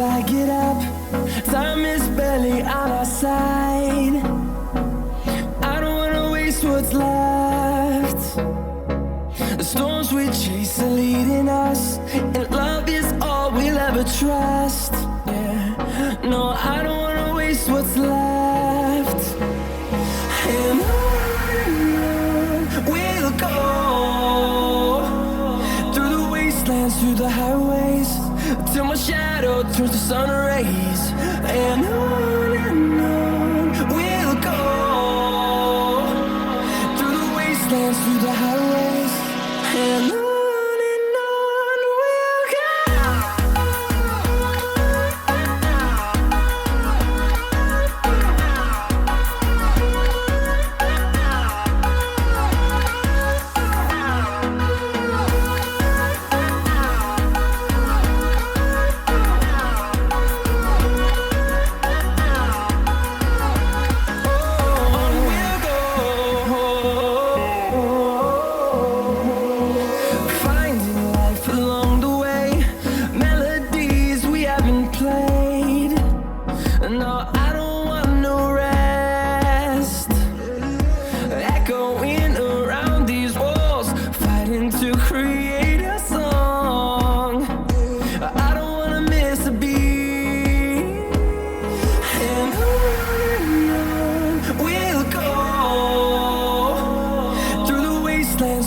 I get up. Time is barely on our side. I don't wanna waste what's left. The storms we chase are leading us, and love is all we'll ever trust. Yeah, no, I don't wanna waste what's left. And on we'll go, through the wastelands, through the highways, till my shadow turns to sun rays. And on we'll go, through the wastelands, through the highways, and on we'll go.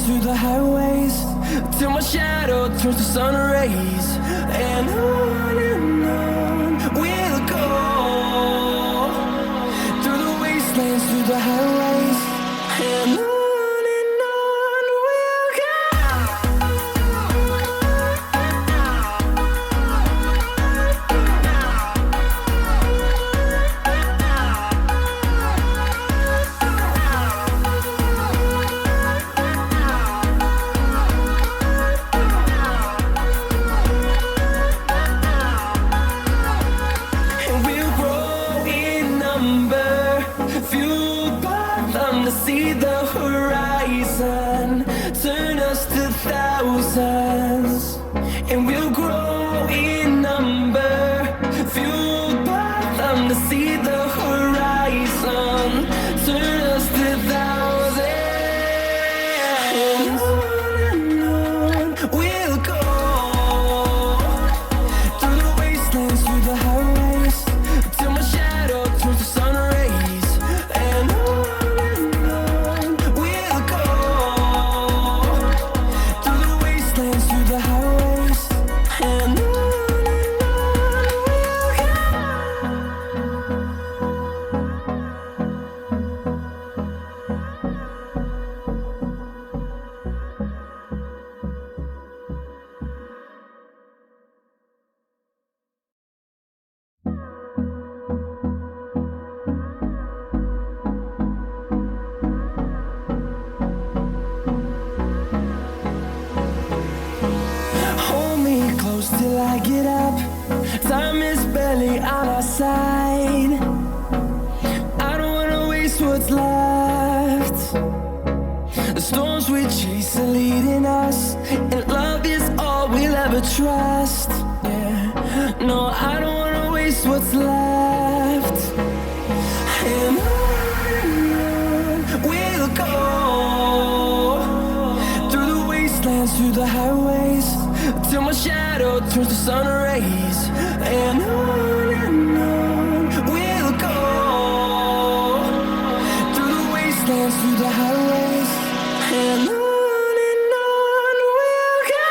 Through the highways, till my shadow turns to sun rays. And on we'll go, through the wastelands, through the highways, and on we'll go. Fueled by them to see the horizon, turn us to thousands, and we'll grow in number. Fueled by them to see the horizon, turn us to thousands, and on we'll go, through the wastelands, through the highways, till my shadow turns to sun rays. And on we'll go, through the wastelands, through the highways, and on we'll go. Hold me close till I get up. Time is barely on our side. I don't wanna waste what's left. The storms we chase are leading us, and love is all we'll ever trust. Yeah, no, I don't wanna waste what's left. And on we'll go, through the wastelands, through the highways, till my shadow turns to sun rays. And on we'll go, through the wastelands, through the highways, and on we'll go.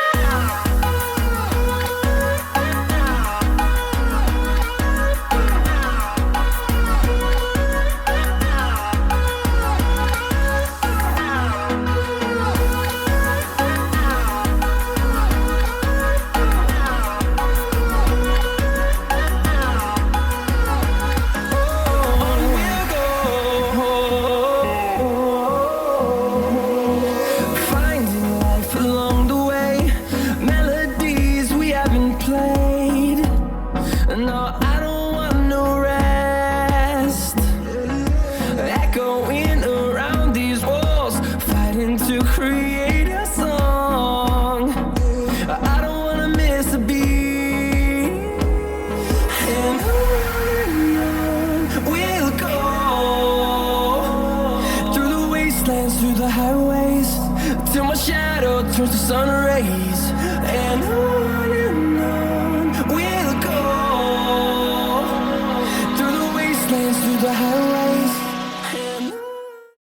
towards the sun rays. And